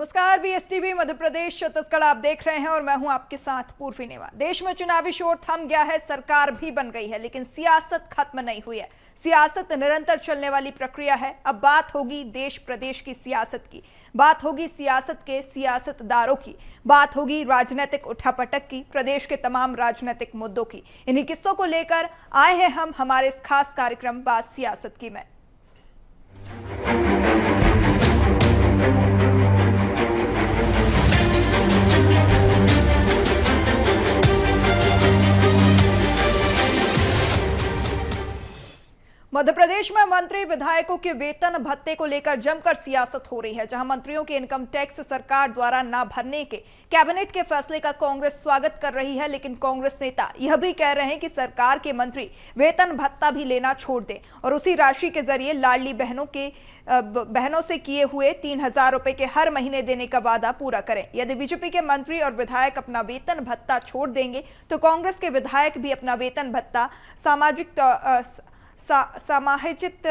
नमस्कार, बीएसटीवी मध्य प्रदेश छत्तीसगढ़ आप देख रहे हैं और मैं हूं आपके साथ पूर्वी नेवा। देश में चुनावी शोर थम गया है, सरकार भी बन गई है, लेकिन सियासत खत्म नहीं हुई है। सियासत निरंतर चलने वाली प्रक्रिया है। अब बात होगी देश प्रदेश की सियासत की, बात होगी सियासत के सियासतदारों की, बात होगी राजनीतिक उठापटक की, प्रदेश के तमाम राजनीतिक मुद्दों की। इन्हीं किस्तों को लेकर आए हैं हम हमारे इस खास कार्यक्रम बात सियासत की में। मध्य प्रदेश में मंत्री विधायकों के वेतन भत्ते को लेकर जमकर सियासत हो रही है। जहां मंत्रियों के इनकम टैक्स सरकार द्वारा न भरने के कैबिनेट के फैसले का कांग्रेस स्वागत कर रही है, लेकिन कांग्रेस नेता यह भी कह रहे हैं कि सरकार के मंत्री वेतन भत्ता भी लेना छोड़ दें और उसी राशि के जरिए लाडली बहनों से किए हुए 3,000 रुपए के हर महीने देने का वादा पूरा करें। यदि बीजेपी के मंत्री और विधायक अपना वेतन भत्ता छोड़ देंगे तो कांग्रेस के विधायक भी अपना वेतन भत्ता समाहित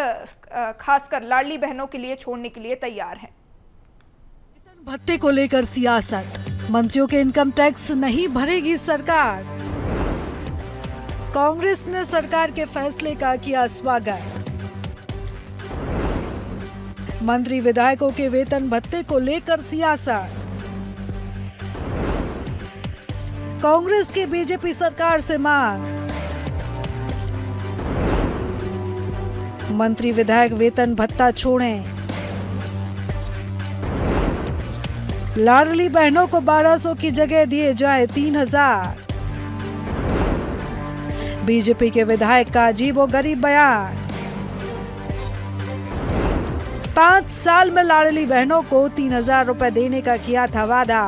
खासकर लाडली बहनों के लिए छोड़ने के लिए तैयार हैं। वेतन भत्ते को लेकर सियासत, मंत्रियों के इनकम टैक्स नहीं भरेगी सरकार। कांग्रेस ने सरकार के फैसले का किया स्वागत। मंत्री विधायकों के वेतन भत्ते को लेकर सियासत, कांग्रेस की बीजेपी सरकार से मांग। मंत्री विधायक वेतन भत्ता छोड़ें। लाडली बहनों को 1,200 की जगह दिए जाए 3,000। बीजेपी के विधायक का अजीबोगरीब बयान। 5 साल में लाडली बहनों को 3,000 रुपए देने का किया था वादा।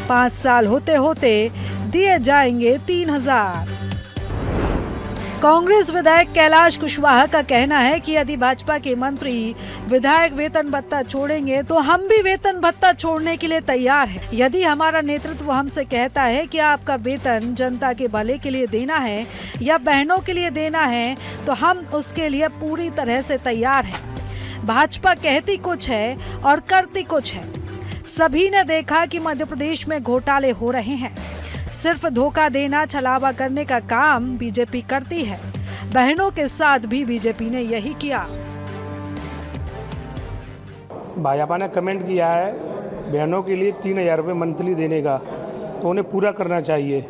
5 साल होते होते दिए जाएंगे 3,000। कांग्रेस विधायक कैलाश कुशवाहा का कहना है कि यदि भाजपा के मंत्री विधायक वेतन भत्ता छोड़ेंगे तो हम भी वेतन भत्ता छोड़ने के लिए तैयार हैं। यदि हमारा नेतृत्व हमसे कहता है कि आपका वेतन जनता के भले के लिए देना है या बहनों के लिए देना है तो हम उसके लिए पूरी तरह से तैयार हैं। भाजपा कहती कुछ है और करती कुछ है। सभी ने देखा कि मध्य प्रदेश में घोटाले हो रहे हैं। सिर्फ धोखा देना, छलावा करने का काम बीजेपी करती है। बहनों के साथ भी बीजेपी ने यही किया। भाजपा ने कमेंट किया है बहनों के लिए 3,000 रुपये मंथली देने का, तो उन्हें पूरा करना चाहिए।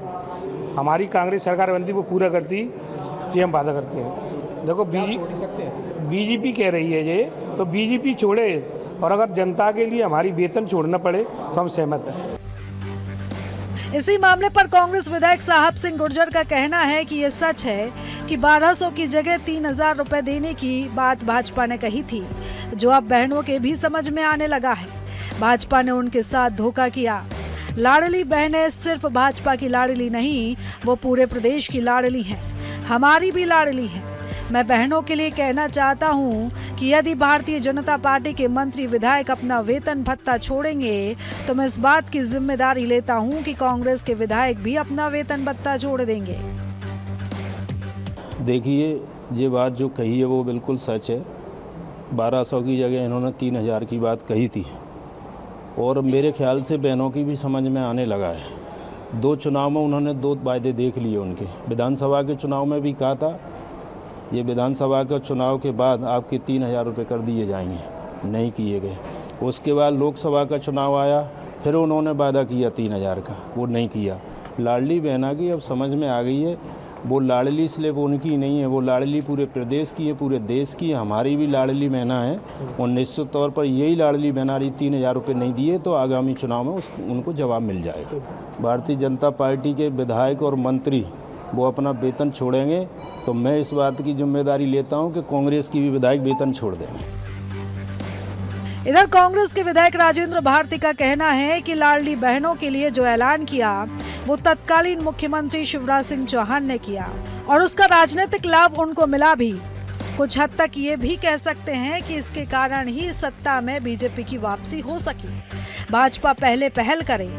हमारी कांग्रेस सरकार बनती वो पूरा करती, ये हम वादा करते हैं। देखो बीजेपी कह रही है ये, तो बीजेपी छोड़े और अगर जनता के लिए हमारी वेतन छोड़ना पड़े तो हम सहमत हैं। इसी मामले पर कांग्रेस विधायक साहब सिंह गुर्जर का कहना है कि ये सच है कि 1,200 की जगह 3,000 रुपए देने की बात भाजपा ने कही थी, जो अब बहनों के भी समझ में आने लगा है। भाजपा ने उनके साथ धोखा किया। लाडली बहनें सिर्फ भाजपा की लाडली नहीं, वो पूरे प्रदेश की लाडली हैं, हमारी भी लाडली हैं। मैं बहनों के लिए कहना चाहता हूं कि यदि भारतीय जनता पार्टी के मंत्री विधायक अपना वेतन भत्ता छोड़ेंगे तो मैं इस बात की जिम्मेदारी लेता हूं कि कांग्रेस के विधायक भी अपना वेतन भत्ता छोड़ देंगे। देखिए, ये बात जो कही है वो बिल्कुल सच है। 1,200 की जगह इन्होंने 3,000 की बात कही थी और मेरे ख्याल से बहनों की भी समझ में आने लगा है। 2 चुनाव में उन्होंने 2 वायदे देख लिए उनके। विधानसभा के चुनाव में भी कहा था ये विधानसभा के चुनाव के बाद आपके 3,000 रुपये कर दिए जाएंगे, नहीं किए गए। उसके बाद लोकसभा का चुनाव आया, फिर उन्होंने वादा किया 3,000 का, वो नहीं किया। लाडली बहना की अब समझ में आ गई है, वो लाडली सिर्फ उनकी नहीं है, वो लाडली पूरे प्रदेश की है, पूरे देश की है। हमारी भी लाडली बहना है और निश्चित तौर पर यही लाडली बहना रही 3,000 रुपये नहीं दिए तो आगामी चुनाव में उनको जवाब मिल जाएगा। भारतीय जनता पार्टी के विधायक और मंत्री वो अपना वेतन छोड़ेंगे तो मैं इस बात की जिम्मेदारी लेता हूं कि कांग्रेस की भी विधायक वेतन छोड़ देंगे। इधर कांग्रेस के विधायक राजेंद्र भारती का कहना है कि लाडली बहनों के लिए जो ऐलान किया वो तत्कालीन मुख्यमंत्री शिवराज सिंह चौहान ने किया और उसका राजनीतिक लाभ उनको मिला भी। कुछ हद तक ये भी कह सकते हैं कि इसके कारण ही सत्ता में बीजेपी की वापसी हो सकी। भाजपा पहले पहल करे।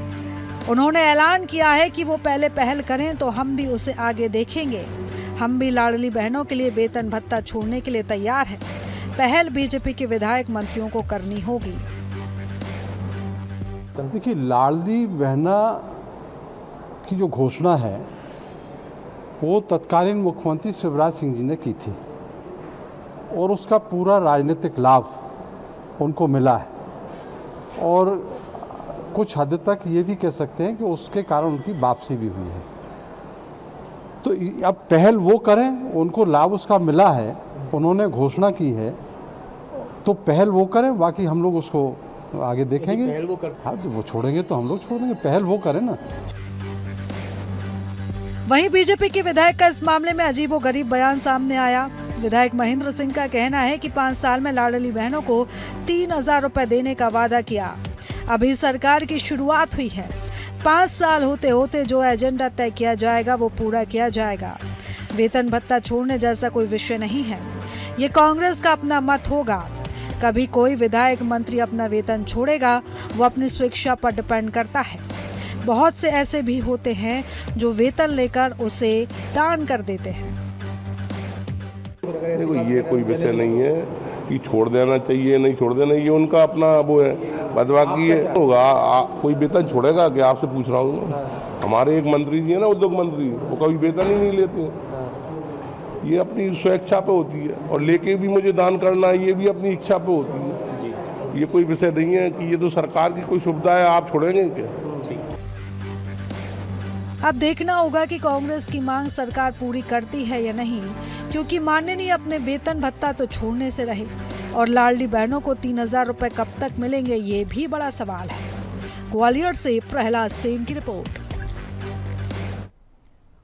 उन्होंने ऐलान किया है कि वो पहले पहल करें तो हम भी उसे आगे देखेंगे। हम भी लाडली बहनों के लिए वेतन भत्ता छोड़ने के लिए तैयार हैं। पहल बीजेपी के विधायक मंत्रियों को करनी होगी। देखिए, लाडली बहना की जो घोषणा है वो तत्कालीन मुख्यमंत्री शिवराज सिंह जी ने की थी और उसका पूरा राजनीतिक लाभ उनको मिला है और कुछ हद तक ये भी कह सकते हैं कि उसके कारण उनकी वापसी भी हुई है। तो अब पहल वो करें, उनको लाभ उसका मिला है, उन्होंने घोषणा की है, तो पहल वो करें, बाकी हम लोग उसको आगे देखेंगे। पहल वो कर, हाँ, वो छोड़ेंगे तो हम लोग छोड़ेंगे, पहल वो करें ना। वहीं बीजेपी के विधायक का इस मामले में अजीबोगरीब बयान सामने आया। विधायक महेंद्र सिंह का कहना है कि 5 साल में लाडली बहनों को 3000 रुपए देने का वादा किया। अभी सरकार की शुरुआत हुई है, 5 साल होते होते जो एजेंडा तय किया जाएगा वो पूरा किया जाएगा। वेतन भत्ता छोड़ने जैसा कोई विषय नहीं है, ये कांग्रेस का अपना मत होगा। कभी कोई विधायक मंत्री अपना वेतन छोड़ेगा, वो अपनी स्वेच्छा पर डिपेंड करता है। बहुत से ऐसे भी होते हैं जो वेतन लेकर उसे दान कर देते हैं। देखो, ये कोई विषय नहीं है कि छोड़ देना चाहिए नहीं छोड़ देना, ये उनका अपना वो है। बाद बाकी ये होगा, कोई वेतन छोड़ेगा क्या, आपसे पूछ रहा हूँ। हमारे एक मंत्री जी है ना, उद्योग मंत्री, वो कभी वेतन ही नहीं लेते। ये अपनी स्वेच्छा पे होती है और लेके भी मुझे दान करना है, ये भी अपनी इच्छा पे होती है। ये कोई विषय नहीं है कि ये तो सरकार की कोई सुविधा है, आप छोड़ेंगे क्या। अब देखना होगा कि कांग्रेस की मांग सरकार पूरी करती है या नहीं, क्योंकि माननीय अपने वेतन भत्ता तो छोड़ने से रहे और लाडली बहनों को 3000 रुपए कब तक मिलेंगे, ये भी बड़ा सवाल है। ग्वालियर से प्रहलाद सेन की रिपोर्ट।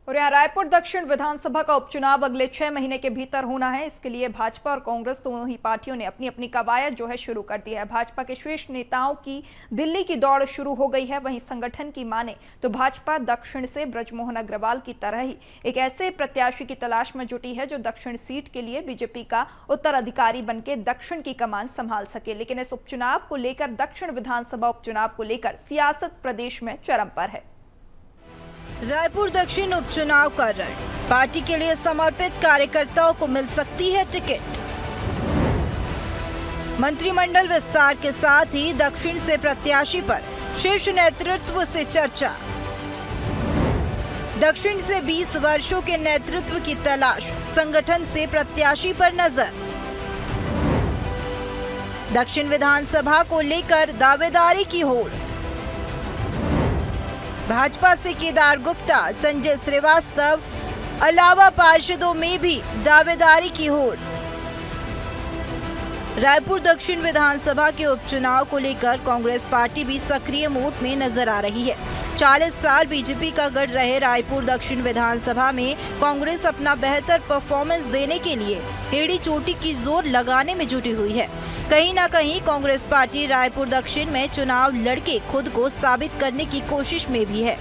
और यहाँ रायपुर दक्षिण विधानसभा का उपचुनाव अगले 6 महीने के भीतर होना है। इसके लिए भाजपा और कांग्रेस दोनों ही पार्टियों ने अपनी अपनी कवायद जो है शुरू कर दी है। भाजपा के शीर्ष नेताओं की दिल्ली की दौड़ शुरू हो गई है। वहीं संगठन की माने तो भाजपा दक्षिण से बृजमोहन अग्रवाल की तरह ही एक ऐसे प्रत्याशी की तलाश में जुटी है जो दक्षिण सीट के लिए बीजेपी का उत्तराधिकारी बनकर दक्षिण की कमान संभाल सके। लेकिन इस उपचुनाव को लेकर, दक्षिण विधानसभा उपचुनाव को लेकर सियासत प्रदेश में चरम पर है। रायपुर दक्षिण उपचुनाव का रण, पार्टी के लिए समर्पित कार्यकर्ताओं को मिल सकती है टिकट। मंत्रिमंडल विस्तार के साथ ही दक्षिण से प्रत्याशी पर शीर्ष नेतृत्व से चर्चा। दक्षिण से 20 वर्षों के नेतृत्व की तलाश, संगठन से प्रत्याशी पर नजर। दक्षिण विधानसभा को लेकर दावेदारी की होड़। भाजपा से केदार गुप्ता, संजय श्रीवास्तव अलावा पार्षदों में भी दावेदारी की होड़। रायपुर दक्षिण विधानसभा के उपचुनाव को लेकर कांग्रेस पार्टी भी सक्रिय मोड में नजर आ रही है। 40 साल बीजेपी का गढ़ रहे रायपुर दक्षिण विधानसभा में कांग्रेस अपना बेहतर परफॉर्मेंस देने के लिए एड़ी चोटी की जोर लगाने में जुटी हुई है। कहीं ना कहीं कांग्रेस पार्टी रायपुर दक्षिण में चुनाव लड़के खुद को साबित करने की कोशिश में भी है,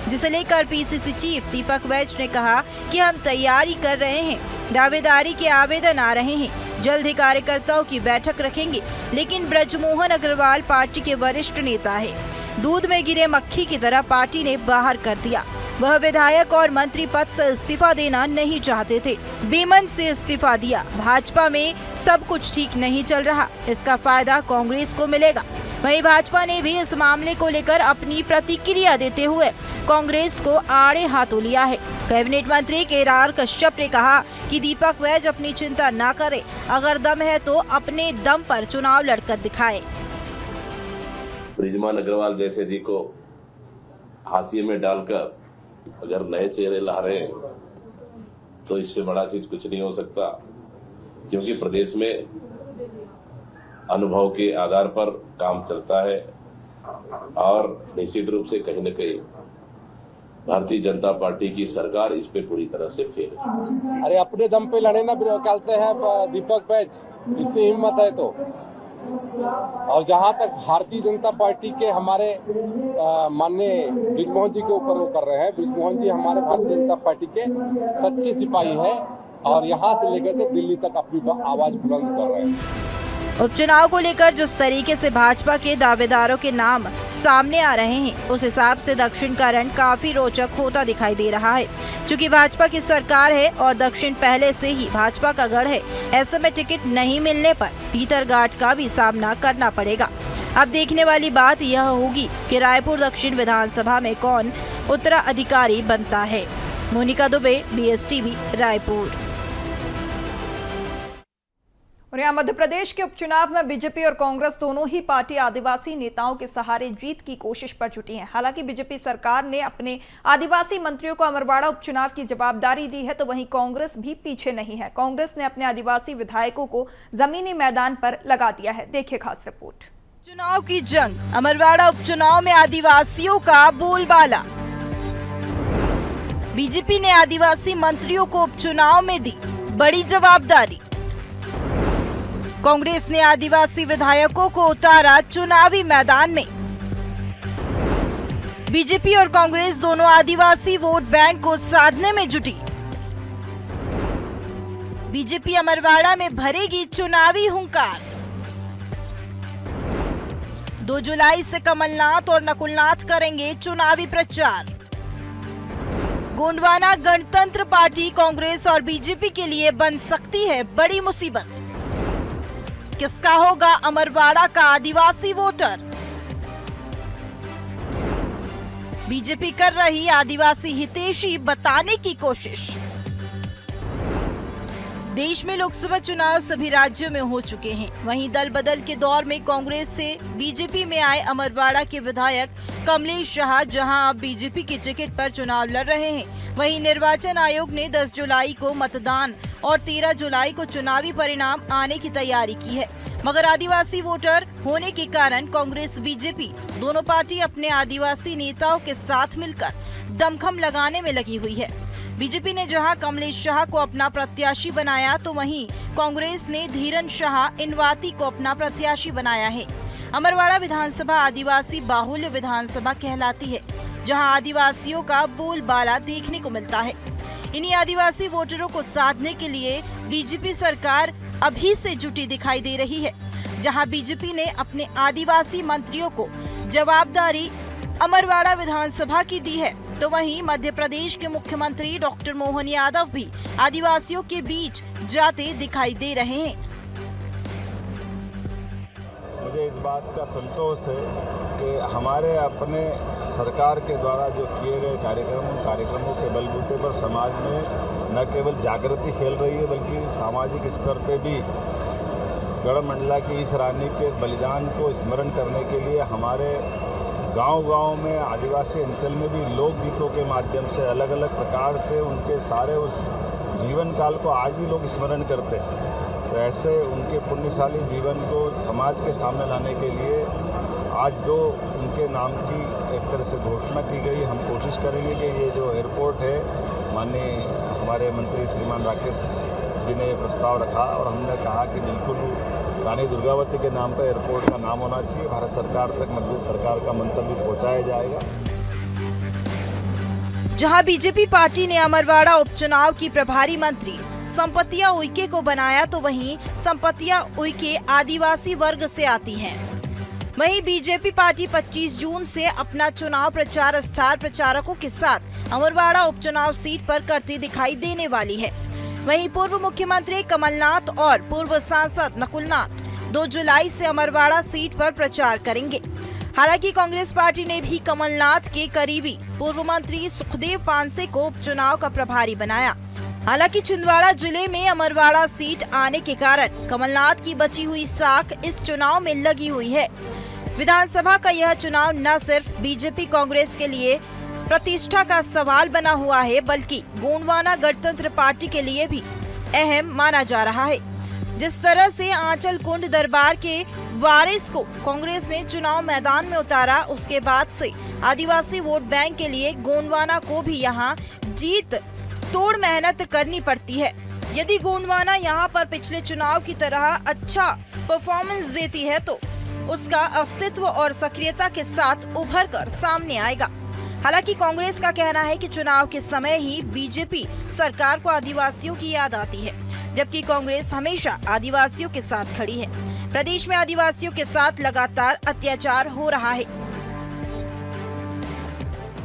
जिसे लेकर पीसीसी चीफ दीपक वैज ने कहा कि हम तैयारी कर रहे हैं, दावेदारी के आवेदन आ रहे हैं, जल्द ही कार्यकर्ताओं की बैठक रखेंगे। लेकिन बृजमोहन अग्रवाल पार्टी के वरिष्ठ नेता है, दूध में गिरे मक्खी की तरह पार्टी ने बाहर कर दिया। वह विधायक और मंत्री पद से इस्तीफा देना नहीं चाहते थे, बेमन से इस्तीफा दिया। भाजपा में सब कुछ ठीक नहीं चल रहा, इसका फायदा कांग्रेस को मिलेगा। वहीं भाजपा ने भी इस मामले को लेकर अपनी प्रतिक्रिया देते हुए कांग्रेस को आड़े हाथों लिया है। कैबिनेट मंत्री केदार कश्यप ने कहा कि दीपक वैज अपनी चिंता न करे, अगर दम है तो अपने दम पर चुनाव लड़कर दिखाए। बृजमोहन अग्रवाल जैसे जी को हाशिए में डालकर अगर नए चेहरे ला रहे हैं तो इससे बड़ा चीज कुछ नहीं हो सकता, क्योंकि प्रदेश में अनुभव के आधार पर काम चलता है और निश्चित रूप से कहीं न कहीं भारतीय जनता पार्टी की सरकार इस पे पूरी तरह से फेल है। अरे अपने दम पे लड़े ना कहते हैं दीपक वैज, इतनी हिम्मत है तो। और जहां तक भारतीय जनता पार्टी के हमारे माननीय बृजमोहन जी के ऊपर वो कर रहे हैं, बृजमोहन जी हमारे भारतीय जनता पार्टी के सच्चे सिपाही है और यहां से लेकर के दिल्ली तक अपनी आवाज बुलंद कर रहे हैं। उपचुनाव को लेकर जिस तरीके से भाजपा के दावेदारों के नाम सामने आ रहे हैं, उस हिसाब से दक्षिण का रण काफी रोचक होता दिखाई दे रहा है। चूँकि भाजपा की सरकार है और दक्षिण पहले से ही भाजपा का गढ़ है, ऐसे में टिकट नहीं मिलने पर भीतरघाट का भी सामना करना पड़ेगा। अब देखने वाली बात यह होगी कि रायपुर दक्षिण विधानसभा में कौन उत्तराधिकारी बनता है। मोनिका दुबे, BSTV, रायपुर। और यहाँ मध्य प्रदेश के उपचुनाव में बीजेपी और कांग्रेस दोनों ही पार्टी आदिवासी नेताओं के सहारे जीत की कोशिश पर जुटी हैं। हालांकि बीजेपी सरकार ने अपने आदिवासी मंत्रियों को अमरवाड़ा उपचुनाव की जवाबदारी दी है, तो वहीं कांग्रेस भी पीछे नहीं है। कांग्रेस ने अपने आदिवासी विधायकों को जमीनी मैदान पर लगा दिया है। देखिए खास रिपोर्ट। चुनाव की जंग, अमरवाड़ा उपचुनाव में आदिवासियों का बोलबाला। बीजेपी ने आदिवासी मंत्रियों को उपचुनाव में दी बड़ी जवाबदारी। कांग्रेस ने आदिवासी विधायकों को उतारा चुनावी मैदान में। बीजेपी और कांग्रेस दोनों आदिवासी वोट बैंक को साधने में जुटी। बीजेपी अमरवाड़ा में भरेगी चुनावी हुंकार। 2 जुलाई से कमलनाथ और नकुलनाथ करेंगे चुनावी प्रचार। गोंडवाना गणतंत्र पार्टी कांग्रेस और बीजेपी के लिए बन सकती है बड़ी मुसीबत। किसका होगा अमरवाड़ा का आदिवासी वोटर? बीजेपी कर रही आदिवासी हितैषी बताने की कोशिश। देश में लोकसभा चुनाव सभी राज्यों में हो चुके हैं। वहीं दल बदल के दौर में कांग्रेस से बीजेपी में आए अमरवाड़ा के विधायक कमलेश शाह जहां अब बीजेपी की टिकट पर चुनाव लड़ रहे हैं, वहीं निर्वाचन आयोग ने 10 जुलाई को मतदान और 13 जुलाई को चुनावी परिणाम आने की तैयारी की है। मगर आदिवासी वोटर होने के कारण कांग्रेस बीजेपी दोनों पार्टी अपने आदिवासी नेताओं के साथ मिलकर दमखम लगाने में लगी हुई है। बीजेपी ने जहां कमलेश शाह को अपना प्रत्याशी बनाया, तो वहीं कांग्रेस ने धीरन शाह इनवाती को अपना प्रत्याशी बनाया है। अमरवाड़ा विधानसभा आदिवासी बाहुल्य विधानसभा कहलाती है, जहां आदिवासियों का बोलबाला देखने को मिलता है। इन्हीं आदिवासी वोटरों को साधने के लिए बीजेपी सरकार अभी से जुटी दिखाई दे रही है। जहां बीजेपी ने अपने आदिवासी मंत्रियों को जवाबदारी अमरवाड़ा विधानसभा की दी है, तो वहीं मध्य प्रदेश के मुख्यमंत्री डॉक्टर मोहन यादव भी आदिवासियों के बीच जाते दिखाई दे रहे हैं। मुझे इस बात का संतोष है कि हमारे अपने सरकार के द्वारा जो किए गए कार्यक्रमों के बलबूते पर समाज में न केवल जागृति फैल रही है, बल्कि सामाजिक स्तर पे भी गढ़मंडला की इस रानी के बलिदान को स्मरण करने के लिए हमारे गांव-गांव में आदिवासी अंचल में भी लोकगीतों के माध्यम से अलग अलग प्रकार से उनके सारे उस जीवन काल को आज भी लोग स्मरण करते हैं। तो ऐसे उनके पुण्यशाली जीवन को समाज के सामने लाने के लिए आज उनके नाम की एक तरह से घोषणा की गई। हम कोशिश करेंगे कि ये जो एयरपोर्ट है, माननीय हमारे मंत्री श्रीमान राकेश जी ने ये प्रस्ताव रखा और हमने कहा कि बिल्कुल रानी दुर्गावती के नाम पर एयरपोर्ट का नाम होना चाहिए। भारत सरकार तक मध्य सरकार का मंतव्य पहुंचाया जाएगा। जहां बीजेपी पार्टी ने अमरवाड़ा उपचुनाव की प्रभारी मंत्री संपतिया उइके को बनाया, तो वहीं संपतिया उइके आदिवासी वर्ग से आती हैं। वहीं बीजेपी पार्टी 25 जून से अपना चुनाव प्रचार स्टार प्रचारकों के साथ अमरवाड़ा उपचुनाव सीट पर करती दिखाई देने वाली है। वहीं पूर्व मुख्यमंत्री कमलनाथ और पूर्व सांसद नकुलनाथ 2 जुलाई से अमरवाड़ा सीट पर प्रचार करेंगे। हालांकि कांग्रेस पार्टी ने भी कमलनाथ के करीबी पूर्व मंत्री सुखदेव पांसे को उपचुनाव का प्रभारी बनाया। हालांकि छिंदवाड़ा जिले में अमरवाड़ा सीट आने के कारण कमलनाथ की बची हुई साख इस चुनाव में लगी हुई है। विधानसभा का यह चुनाव न सिर्फ बीजेपी कांग्रेस के लिए प्रतिष्ठा का सवाल बना हुआ है, बल्कि गोंडवाना गणतंत्र पार्टी के लिए भी अहम माना जा रहा है। जिस तरह से आंचल कुंड दरबार के वारिस को कांग्रेस ने चुनाव मैदान में उतारा, उसके बाद से आदिवासी वोट बैंक के लिए गोंडवाना को भी यहां जीत तोड़ मेहनत करनी पड़ती है। यदि गोंडवाना यहां पर पिछले चुनाव की तरह अच्छा परफॉर्मेंस देती है, तो उसका अस्तित्व और सक्रियता के साथ उभर कर सामने आएगा। हालांकि कांग्रेस का कहना है कि चुनाव के समय ही बीजेपी सरकार को आदिवासियों की याद आती है, जबकि कांग्रेस हमेशा आदिवासियों के साथ खड़ी है। प्रदेश में आदिवासियों के साथ लगातार अत्याचार हो रहा है।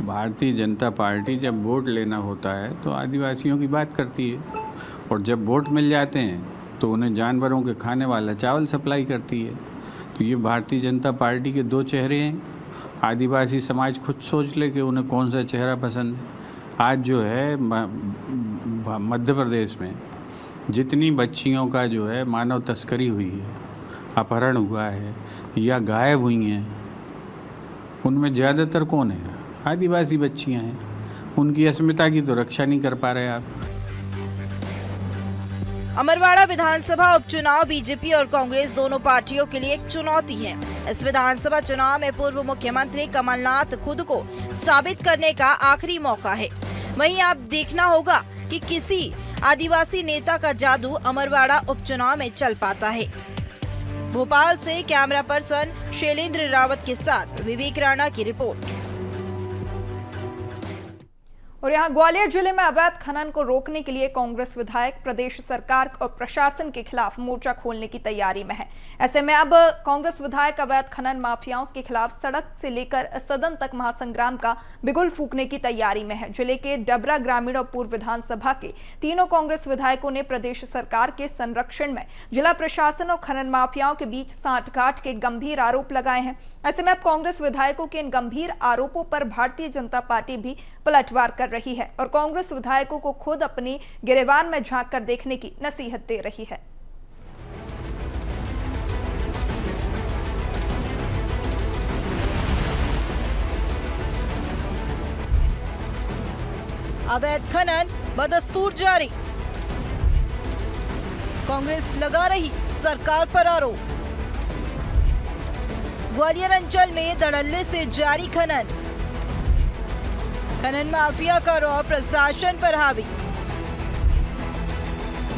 भारतीय जनता पार्टी जब वोट लेना होता है तो आदिवासियों की बात करती है, और जब वोट मिल जाते हैं तो उन्हें जानवरों के खाने वाला चावल सप्लाई करती है। तो ये भारतीय जनता पार्टी के दो चेहरे हैं। आदिवासी समाज खुद सोच ले कि उन्हें कौन सा चेहरा पसंद है। आज जो है मध्य प्रदेश में जितनी बच्चियों का जो है मानव तस्करी हुई है, अपहरण हुआ है या गायब हुई हैं, उनमें ज़्यादातर कौन है? आदिवासी बच्चियां हैं। उनकी अस्मिता की तो रक्षा नहीं कर पा रहे आप। अमरवाड़ा विधानसभा उपचुनाव बीजेपी और कांग्रेस दोनों पार्टियों के लिए एक चुनौती है। इस विधानसभा चुनाव में पूर्व मुख्यमंत्री कमलनाथ खुद को साबित करने का आखिरी मौका है। वहीं आप देखना होगा कि किसी आदिवासी नेता का जादू अमरवाड़ा उपचुनाव में चल पाता है। भोपाल से कैमरा पर्सन शैलेंद्र रावत के साथ विवेक राणा की रिपोर्ट। और यहाँ ग्वालियर जिले में अवैध खनन को रोकने के लिए कांग्रेस विधायक प्रदेश सरकार और प्रशासन के खिलाफ मोर्चा खोलने की तैयारी में है। ऐसे में अब कांग्रेस विधायक अवैध खनन माफियाओं के खिलाफ सड़क से लेकर सदन तक महासंग्राम का बिगुल फूंकने की तैयारी में है। जिले के डबरा ग्रामीण और पूर्व विधानसभा के तीनों कांग्रेस विधायकों ने प्रदेश सरकार के संरक्षण में जिला प्रशासन और खनन माफियाओं के बीच सांठगांठ के गंभीर आरोप लगाए हैं। ऐसे में अब कांग्रेस विधायकों के इन गंभीर आरोपों पर भारतीय जनता पार्टी भी पलटवार कर रही है और कांग्रेस विधायकों को खुद अपनी गिरेबान में झांक कर देखने की नसीहत दे रही है। अवैध खनन बदस्तूर जारी, कांग्रेस लगा रही सरकार पर आरोप। ग्वालियर अंचल में धड़ल्ले से जारी खनन माफिया का रौब प्रशासन पर हावी।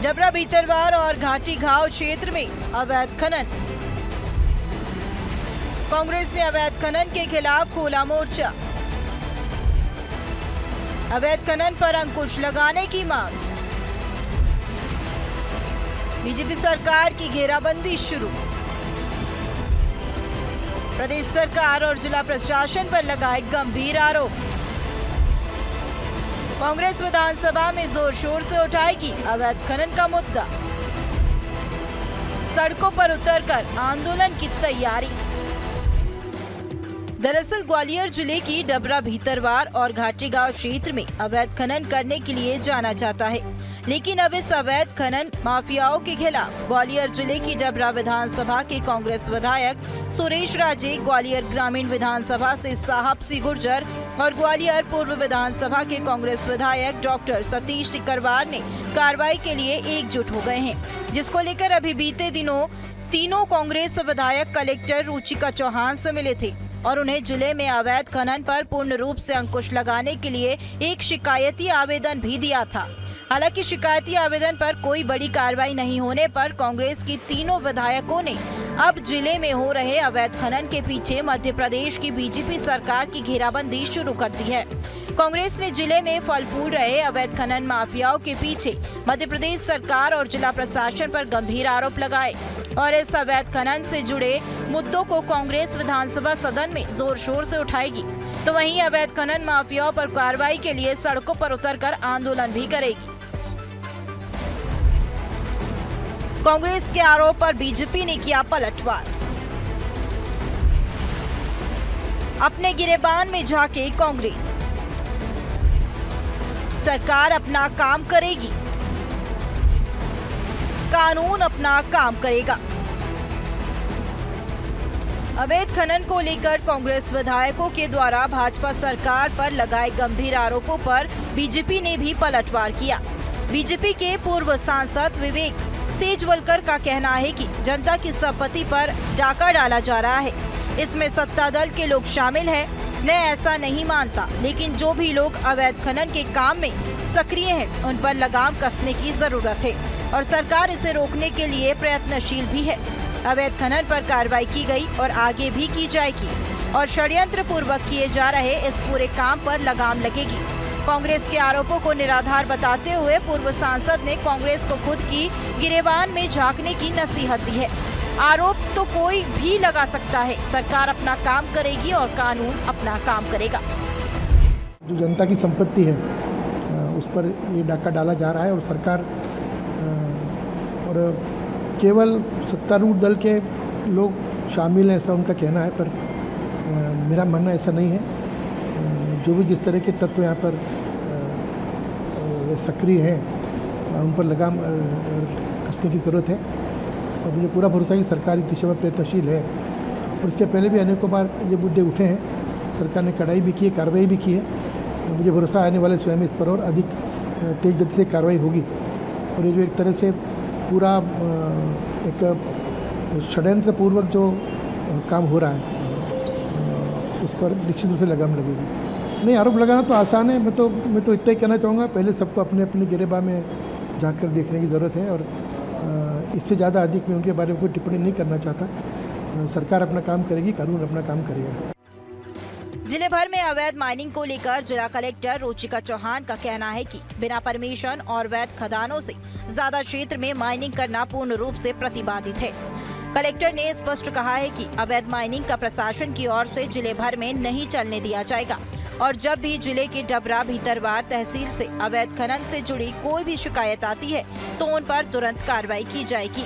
जबरा भीतरवार और घाटी घाव क्षेत्र में अवैध खनन, कांग्रेस ने अवैध खनन के खिलाफ खोला मोर्चा। अवैध खनन पर अंकुश लगाने की मांग। बीजेपी सरकार की घेराबंदी शुरू। प्रदेश सरकार और जिला प्रशासन पर लगाए गंभीर आरोप। कांग्रेस विधानसभा में जोर शोर से उठाएगी अवैध खनन का मुद्दा। सड़कों पर उतरकर आंदोलन की तैयारी। दरअसल ग्वालियर जिले की डबरा भीतरवार और घाटी गांव क्षेत्र में अवैध खनन करने के लिए जाना जाता है, लेकिन अब इस अवैध खनन माफियाओं के खिलाफ ग्वालियर जिले की डबरा विधानसभा के कांग्रेस विधायक सुरेश राजे, ग्वालियर ग्रामीण विधानसभा से साहब सी गुर्जर और ग्वालियर पूर्व विधानसभा के कांग्रेस विधायक डॉक्टर सतीश सिकरवार ने कार्रवाई के लिए एकजुट हो गए हैं, जिसको लेकर अभी बीते दिनों तीनों कांग्रेस विधायक कलेक्टर रुचिका चौहान से मिले थे और उन्हें जिले में अवैध खनन पर पूर्ण रूप से अंकुश लगाने के लिए एक शिकायती आवेदन भी दिया था। हालांकि शिकायती आवेदन पर कोई बड़ी कार्रवाई नहीं होने पर कांग्रेस की तीनों विधायकों ने अब जिले में हो रहे अवैध खनन के पीछे मध्य प्रदेश की बीजेपी सरकार की घेराबंदी शुरू कर दी है। कांग्रेस ने जिले में फल फूल रहे अवैध खनन माफियाओं के पीछे मध्य प्रदेश सरकार और जिला प्रशासन पर गंभीर आरोप लगाए और इस अवैध खनन से जुड़े मुद्दों को कांग्रेस विधानसभा सदन में जोर शोर से उठाएगी, तो वहीं अवैध खनन माफियाओं पर कार्रवाई के लिए सड़कों पर उतरकर आंदोलन भी करेगी। कांग्रेस के आरोप पर बीजेपी ने किया पलटवार। अपने गिरेबान में झांके कांग्रेस, सरकार अपना काम करेगी, कानून अपना काम करेगा। अवैध खनन को लेकर कांग्रेस विधायकों के द्वारा भाजपा सरकार पर लगाए गंभीर आरोपों पर बीजेपी ने भी पलटवार किया। बीजेपी के पूर्व सांसद विवेक सेजवलकर का कहना है कि जनता की संपत्ति पर डाका डाला जा रहा है, इसमें सत्ता दल के लोग शामिल हैं। मैं ऐसा नहीं मानता, लेकिन जो भी लोग अवैध खनन के काम में सक्रिय हैं, उन पर लगाम कसने की जरूरत है और सरकार इसे रोकने के लिए प्रयत्नशील भी है। अवैध खनन पर कार्रवाई की गई और आगे भी की जाएगी और षड्यंत्र पूर्वक किए जा रहे इस पूरे काम पर लगाम लगेगी। कांग्रेस के आरोपों को निराधार बताते हुए पूर्व सांसद ने कांग्रेस को खुद की गिरेबान में झांकने की नसीहत दी है। आरोप तो कोई भी लगा सकता है, सरकार अपना काम करेगी और कानून अपना काम करेगा। जो जनता की संपत्ति है उस पर ये डाका डाला जा रहा है और सरकार और केवल सत्तारूढ़ दल के लोग शामिल हैं ऐसा उनका कहना है, पर मेरा मानना ऐसा नहीं है। जो भी जिस तरह के तत्व यहाँ पर सक्रिय हैं उन पर लगाम कसने की ज़रूरत है और मुझे पूरा भरोसा है कि सरकार इस दिशा में प्रयत्नशील है। और इसके पहले भी अनेकों बार ये मुद्दे उठे हैं, सरकार ने कड़ाई भी की है, कार्रवाई भी की है। मुझे भरोसा आने वाले समय में इस पर और अधिक तेज गति से कार्रवाई होगी और ये जो एक तरह से पूरा एक षड्यंत्रपूर्वक जो काम हो रहा है उस पर निश्चित रूप से लगाम लगेगी। नहीं, आरोप लगाना तो आसान है। मैं तो इतना ही कहना चाहूँगा, पहले सबको अपने अपने गिरेबान में झाँक कर देखने की ज़रूरत है और इससे ज़्यादा अधिक मैं उनके बारे में कोई टिप्पणी नहीं करना चाहता। सरकार अपना काम करेगी, कानून अपना काम करेगा। जिले भर में अवैध माइनिंग को लेकर जिला कलेक्टर रुचिका चौहान का कहना है कि बिना परमिशन और वैध खदानों से ज्यादा क्षेत्र में माइनिंग करना पूर्ण रूप से प्रतिबंधित है। कलेक्टर ने स्पष्ट कहा है कि अवैध माइनिंग का प्रशासन की ओर से जिले भर में नहीं चलने दिया जाएगा और जब भी जिले के डबरा भीतरवार तहसील से अवैध खनन से जुड़ी कोई भी शिकायत आती है तो उन पर तुरंत कार्रवाई की जाएगी।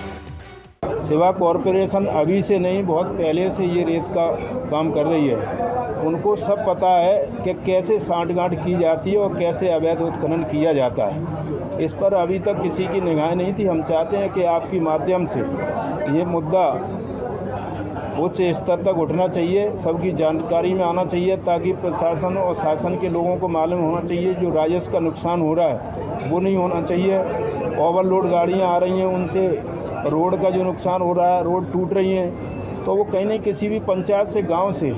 शिवा कॉरपोरेशन अभी से नहीं, बहुत पहले से ये रेत का काम कर रही है। उनको सब पता है कि कैसे सांठगांठ की जाती है और कैसे अवैध उत्खनन किया जाता है। इस पर अभी तक किसी की निगाह नहीं थी। हम चाहते हैं कि आपके माध्यम से ये मुद्दा उच्च स्तर तक उठना चाहिए, सबकी जानकारी में आना चाहिए, ताकि प्रशासन और शासन के लोगों को मालूम होना चाहिए जो राजस्व का नुकसान हो रहा है वो नहीं होना चाहिए। ओवरलोड गाड़ियाँ आ रही हैं, उनसे रोड का जो नुकसान हो रहा है, रोड टूट रही हैं, तो वो कहीं नहीं किसी भी पंचायत से, गांव से,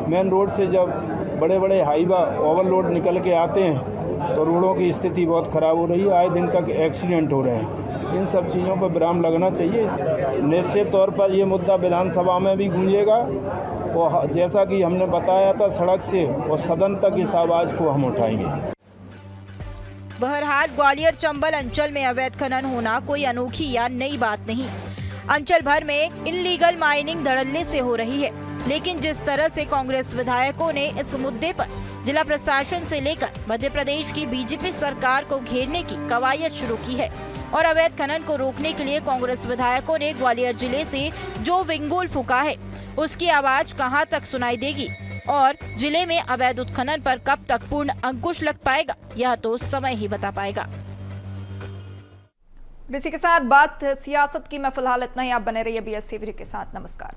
मेन रोड से जब बड़े बड़े हाईवा ओवरलोड निकल के आते हैं तो रोडों की स्थिति बहुत ख़राब हो रही है। आए दिन तक एक्सीडेंट हो रहे हैं। इन सब चीज़ों पर विराम लगना चाहिए। निश्चित तौर पर ये मुद्दा विधानसभा में भी गूंजेगा और जैसा कि हमने बताया था, सड़क से और सदन तक इस आवाज़ को हम उठाएंगे। बहरहाल ग्वालियर चंबल अंचल में अवैध खनन होना कोई अनोखी या नई बात नहीं। अंचल भर में इल्लीगल माइनिंग धड़ल्ले से हो रही है, लेकिन जिस तरह से कांग्रेस विधायकों ने इस मुद्दे पर जिला प्रशासन से लेकर मध्य प्रदेश की बीजेपी सरकार को घेरने की कवायद शुरू की है और अवैध खनन को रोकने के लिए कांग्रेस विधायकों ने ग्वालियर जिले से जो विंगुल फूंका है, उसकी आवाज कहां तक सुनाई देगी और जिले में अवैध उत्खनन पर कब तक पूर्ण अंकुश लग पाएगा, यह तो समय ही बता पाएगा। इसी के साथ बात सियासत की मैं फिलहाल इतना ही। आप बने रहिए BS के साथ। नमस्कार।